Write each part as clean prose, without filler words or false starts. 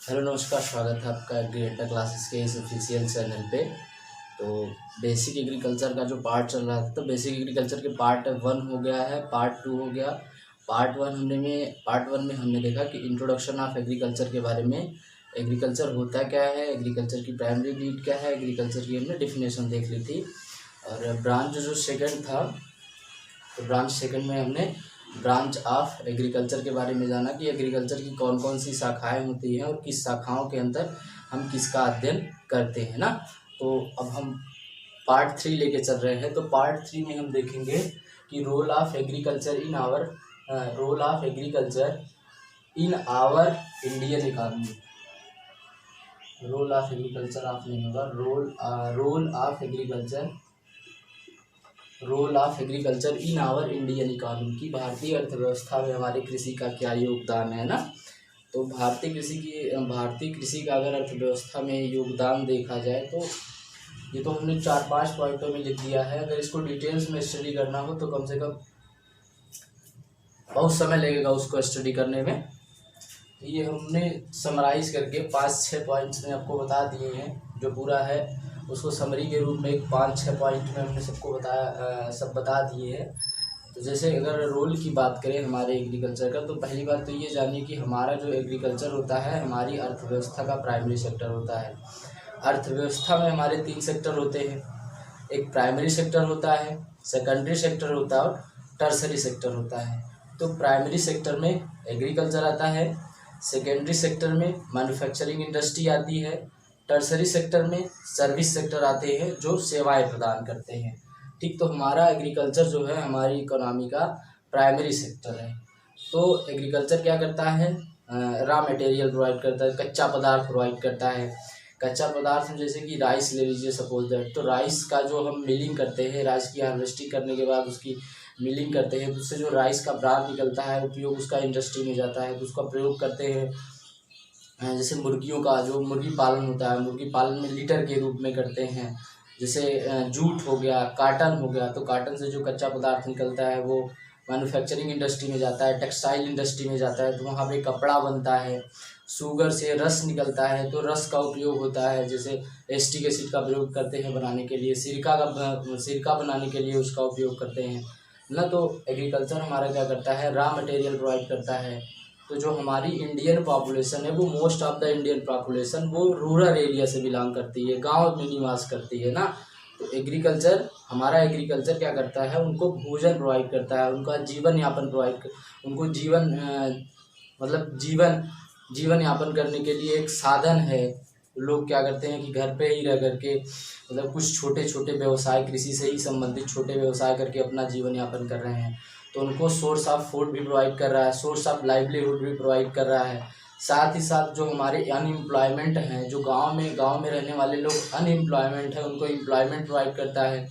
Hello नमस्कार, स्वागत है आपका ग्रेटर क्लासेस के इस ऑफिशियल चैनल पे। तो बेसिक एग्रीकल्चर का जो पार्ट चल रहा था, तो बेसिक एग्रीकल्चर के पार्ट 1 हो गया है, पार्ट 2 हो गया। पार्ट वन में हमने देखा कि इंट्रोडक्शन ऑफ एग्रीकल्चर के बारे में, एग्रीकल्चर होता क्या है, एग्रीकल्चर की प्राइमरी नीड क्या है, एग्रीकल्चर की हमने डेफिनेशन देख ली थी। और ब्रांच जो सेकंड था, तो ब्रांच सेकंड में हमने ब्रांच ऑफ एग्रीकल्चर के बारे में जाना कि एग्रीकल्चर की कौन कौन सी शाखाएं होती हैं और किस शाखाओं के अंदर हम किसका अध्ययन करते हैं ना। तो अब हम पार्ट 3 लेके चल रहे हैं। तो पार्ट 3 में हम देखेंगे कि role of agriculture in our Indian economy. Role of agriculture of नहीं होगा, role of agriculture in our Indian economy की भारतीय अर्थव्यवस्था में हमारे कृषि का क्या योगदान है ना। तो भारतीय कृषि का अगर अर्थव्यवस्था में योगदान देखा जाए तो ये तो हमने 4-5 पॉइंटों में लिख दिया है। अगर इसको डिटेल्स में स्टडी करना हो तो कम से कम बहुत समय लगेगा उसको स्टडी करने में। ये हमने समराइज करके 5-6 पॉइंट्स में आपको बता दिए हैं। जो पूरा है उसको समरी के रूप में 5-6 पॉइंट में हमने सबको सब बता दिए हैं। तो जैसे अगर रोल की बात करें हमारे एग्रीकल्चर का, तो पहली बात तो ये जानिए कि हमारा जो एग्रीकल्चर होता है हमारी अर्थव्यवस्था का प्राइमरी सेक्टर होता है। अर्थव्यवस्था में हमारे 3 सेक्टर होते हैं। एक प्राइमरी सेक्टर होता है, सेकेंडरी सेक्टर होता है और टर्सरी सेक्टर होता है। तो प्राइमरी सेक्टर में एग्रीकल्चर आता है, सेकेंडरी सेक्टर में मैन्युफैक्चरिंग इंडस्ट्री आती है, टर्सरी सेक्टर में सर्विस सेक्टर आते हैं जो सेवाएं प्रदान करते हैं। ठीक, तो हमारा एग्रीकल्चर जो है हमारी इकोनॉमी का प्राइमरी सेक्टर है। तो एग्रीकल्चर क्या करता है, रॉ मटेरियल प्रोवाइड करता है, कच्चा पदार्थ प्रोवाइड करता है। कच्चा पदार्थ में जैसे कि राइस ले लीजिए सपोज दैट, तो राइस का जो हम मिलिंग करते हैं, राइस की हार्वेस्टिंग करने के बाद उसकी मिलिंग करते हैं, तो उससे जो राइस का ब्रांड निकलता है उपयोग उसका इंडस्ट्री में जाता है, तो उसका प्रयोग करते हैं। जैसे मुर्गियों का जो मुर्गी पालन होता है, मुर्गी पालन में लीटर के रूप में करते हैं। जैसे जूट हो गया, काटन हो गया, तो काटन से जो कच्चा पदार्थ निकलता है वो मैन्युफैक्चरिंग इंडस्ट्री में जाता है, टेक्सटाइल इंडस्ट्री में जाता है, तो वहाँ पे कपड़ा बनता है। शुगर से रस निकलता है, तो रस का उपयोग होता है, जैसे एस्टिक एसिड का प्रयोग करते हैं बनाने के लिए, सिरका बनाने के लिए उसका उपयोग करते हैं ना। तो एग्रीकल्चर हमारा क्या करता है, रॉ मटेरियल प्रोवाइड करता है। तो जो हमारी इंडियन पॉपुलेशन है वो most of the Indian population वो रूरल एरिया से बिलोंग करती है, गांव में निवास करती है ना। तो हमारा एग्रीकल्चर क्या करता है, उनको भोजन प्रोवाइड करता है, उनका जीवन यापन उनको जीवन यापन करने के लिए एक साधन है। लोग क्या करते हैं कि घर पे ही रह करके मतलब कुछ छोटे छोटे व्यवसाय, कृषि से ही संबंधित छोटे व्यवसाय करके अपना जीवन यापन कर रहे हैं। तो उनको सोर्स ऑफ फूड भी प्रोवाइड कर रहा है, सोर्स ऑफ लाइवलीहुड भी प्रोवाइड कर रहा है। साथ ही साथ जो हमारे अनएम्प्लॉयमेंट हैं, जो गांव में रहने वाले लोग अनएम्प्लॉयमेंट है, उनको एम्प्लॉयमेंट प्रोवाइड करता है।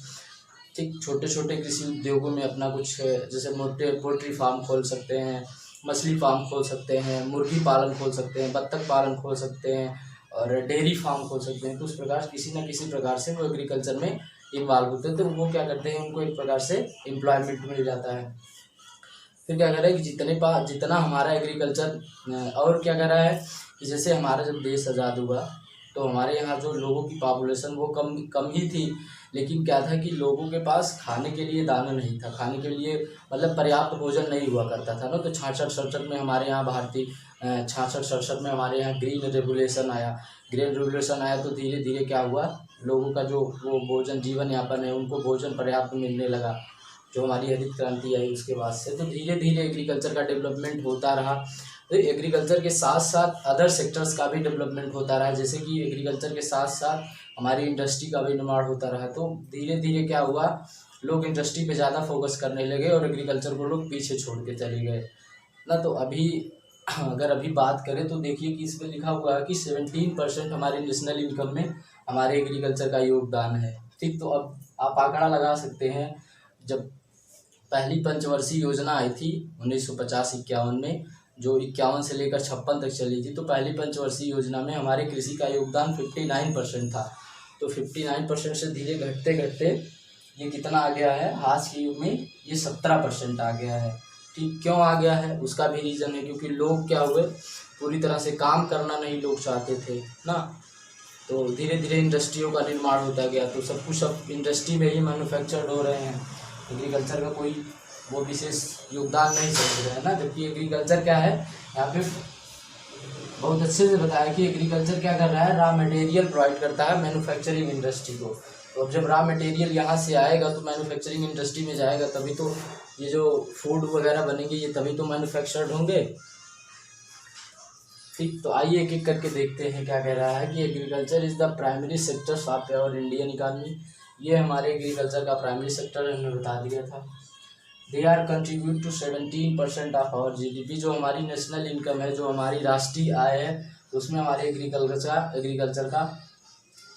ठीक, छोटे छोटे कृषि उद्योगों में अपना कुछ जैसे पोल्ट्री फार्म खोल सकते हैं, मछली फार्म खोल सकते हैं, मुर्गी पालन खोल सकते हैं, बत्तख पालन खोल सकते हैं और डेयरी फार्म खोल सकते हैं। तो उस प्रकार किसी न किसी प्रकार से वो एग्रीकल्चर में इन्वॉल्व होते हैं। तो वो क्या करते हैं, उनको एक प्रकार से एम्प्लॉयमेंट मिल जाता है। फिर क्या कर रहा है कि जितना हमारा एग्रीकल्चर और क्या कर रहा है कि जैसे हमारा जब देश आज़ाद हुआ तो हमारे यहाँ जो लोगों की पॉपुलेशन वो कम ही थी। लेकिन क्या था कि लोगों के पास खाने के लिए दाना नहीं था, खाने के लिए मतलब पर्याप्त भोजन नहीं हुआ करता था ना। तो 66-67 में हमारे यहाँ 66-67 में हमारे यहाँ ग्रीन रेवोल्यूशन आया। तो धीरे धीरे क्या हुआ, लोगों का जो वो भोजन जीवन यापन है उनको भोजन पर्याप्त मिलने लगा, जो हमारी हरित क्रांति आई उसके बाद से। तो धीरे धीरे एग्रीकल्चर का डेवलपमेंट होता रहा। तो एग्रीकल्चर के साथ साथ अदर सेक्टर्स का भी डेवलपमेंट होता रहा, जैसे कि एग्रीकल्चर के साथ साथ हमारी इंडस्ट्री का भी निर्माण होता रहा। तो धीरे धीरे क्या हुआ, लोग इंडस्ट्री पे ज़्यादा फोकस करने लगे और एग्रीकल्चर को लोग पीछे छोड़ के चले गए ना। तो अभी बात करें तो देखिए कि इसमें लिखा हुआ है कि 17% हमारे नेशनल इनकम में हमारे एग्रीकल्चर का योगदान है। ठीक, तो अब आप आंकड़ा लगा सकते हैं, जब पहली पंचवर्षीय योजना आई थी 1950-51 में, जो 51 से लेकर 56 तक चली थी, तो पहली पंचवर्षीय योजना में हमारे कृषि का योगदान 59% था। तो 59% से धीरे घटते घटते ये कितना आ गया है, आज के युग में ये 17% आ गया है। ठीक, क्यों आ गया है उसका भी रीज़न है, क्योंकि लोग क्या हुए, पूरी तरह से काम करना नहीं लोग चाहते थे ना। तो धीरे धीरे इंडस्ट्रियों का निर्माण होता गया, तो सब कुछ अब इंडस्ट्री में ही मैन्युफैक्चर्ड हो रहे हैं। एग्रीकल्चर का कोई वो विशेष योगदान नहीं समझ रहे हैं ना। जबकि एग्रीकल्चर क्या है, यहाँ पे बहुत अच्छे से बताया कि एग्रीकल्चर क्या कर रहा है, रॉ मटेरियल प्रोवाइड करता है मैन्युफैक्चरिंग इंडस्ट्री को। तो अब जब रॉ मटेरियल यहाँ से आएगा तो मैन्युफैक्चरिंग इंडस्ट्री में जाएगा, तभी तो ये जो फूड वगैरह बनेंगे ये तभी तो मैन्युफैक्चर्ड होंगे। ठीक, तो आइए एक एक करके देखते हैं क्या कह रहा है कि agriculture is the primary sector of our Indian economy. ये हमारे एग्रीकल्चर का प्राइमरी सेक्टर हमने बता दिया था। They are contribute to 17% of our GDP। जो हमारी नेशनल इनकम है, जो हमारी राष्ट्रीय आय है, तो उसमें हमारे एग्रीकल्चर का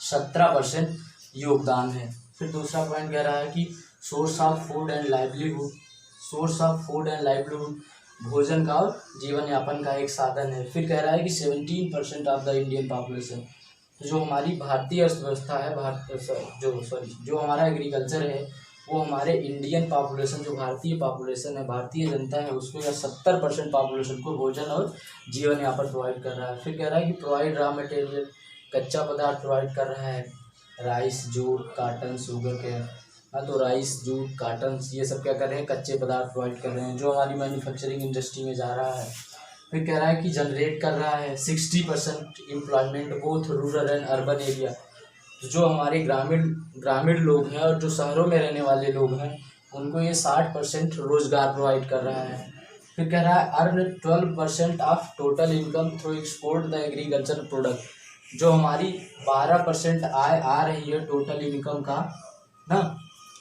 17% योगदान है। फिर दूसरा पॉइंट कह रहा है कि source of food and livelihood. Source of food and livelihood, भोजन का और जीवन यापन का एक साधन है। फिर कह रहा है कि 17% ऑफ द इंडियन पॉपुलेशन। तो जो हमारी भारतीय अर्थव्यवस्था है, जो हमारा एग्रीकल्चर है, वो हमारे इंडियन पॉपुलेशन, जो भारतीय पॉपुलेशन है, भारतीय जनता है, उसको या 70% पॉपुलेशन को भोजन और जीवन यापन प्रोवाइड कर रहा है। फिर कह रहा है कि प्रोवाइड रॉ मटेरियल, कच्चा पदार्थ प्रोवाइड कर रहा है, rice, jute, cotton, sugar care. हाँ, तो राइस, जूट, काटन ये सब क्या कर रहे हैं, कच्चे पदार्थ प्रोवाइड कर रहे हैं, जो हमारी मैन्युफैक्चरिंग इंडस्ट्री में जा रहा है। फिर कह रहा है कि जनरेट कर रहा है 60% employment both rural and urban area. तो जो हमारे ग्रामीण लोग हैं और जो शहरों में रहने वाले लोग हैं, उनको ये 60% रोजगार प्रोवाइड कर रहा है। फिर कह रहा है earn 12% of total income through export the agriculture product. जो हमारी 12% आय आ रही है टोटल इनकम का ना,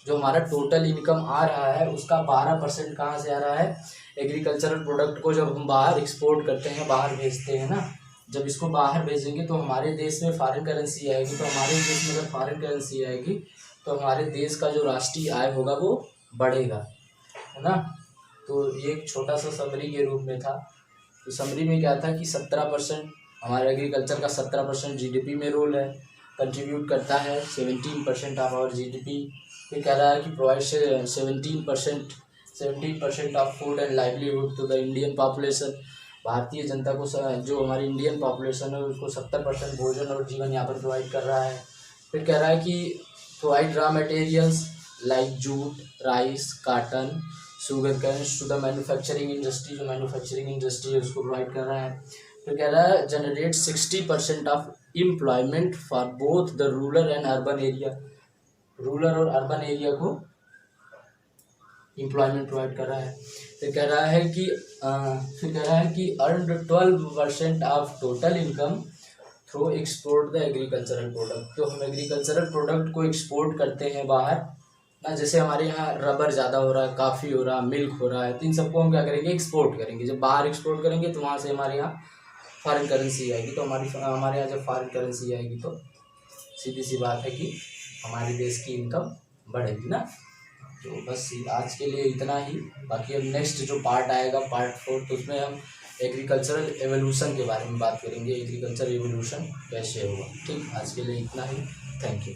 जो हमारा टोटल इनकम आ रहा है उसका 12% कहाँ से आ रहा है, एग्रीकल्चरल प्रोडक्ट को जब हम बाहर एक्सपोर्ट करते हैं, बाहर भेजते हैं ना, जब इसको बाहर भेजेंगे तो हमारे देश में फॉरेन करेंसी आएगी। तो हमारे देश में अगर फॉरेन करेंसी आएगी तो हमारे देश का जो राष्ट्रीय आय होगा वो बढ़ेगा, है ना। तो ये एक छोटा सा समरी के रूप में था। तो समरी में क्या था कि 17% हमारे एग्रीकल्चर का 17% GDP में रोल है, कंट्रीब्यूट करता है 17% ऑफ आवर GDP। फिर कह रहा है कि provide 17% of food and livelihood to the Indian population. भारतीय जनता को, जो हमारी इंडियन पॉपुलेशन है, उसको 70% भोजन और जीवन यापन प्रोवाइड कर रहा है। फिर कह रहा है कि provide raw materials like jute, rice, cotton, sugar cane to the manufacturing industry. जो मैन्युफैक्चरिंग इंडस्ट्री है उसको प्रोवाइड कर रहा है। फिर कह रहा है generate 60% of employment for both the rural and urban area. Rural और अर्बन एरिया को एम्प्लॉयमेंट प्रोवाइड कर रहा है। फिर कह रहा है कि earn 12% of total income through export the agricultural product. तो हम एग्रीकल्चरल प्रोडक्ट को एक्सपोर्ट करते हैं बाहर ना, जैसे हमारे यहाँ रबर ज़्यादा हो रहा है, काफ़ी हो रहा है, मिल्क हो रहा है, तो इन सबको हम क्या करेंगे, एक्सपोर्ट करेंगे। जब बाहर एक्सपोर्ट करेंगे तो वहाँ से हमारे यहाँ फॉरेन करेंसी आएगी। तो हमारे यहाँ जब फॉरेन करेंसी आएगी तो सीधी सी बात है कि हमारे देश की इनकम बढ़ेगी ना। तो बस आज के लिए इतना ही। बाकी अब नेक्स्ट जो पार्ट आएगा, पार्ट 4, तो उसमें हम एग्रीकल्चरल एवोल्यूशन के बारे में बात करेंगे, एग्रीकल्चर एवोल्यूशन कैसे होगा। ठीक, आज के लिए इतना ही। Thank you.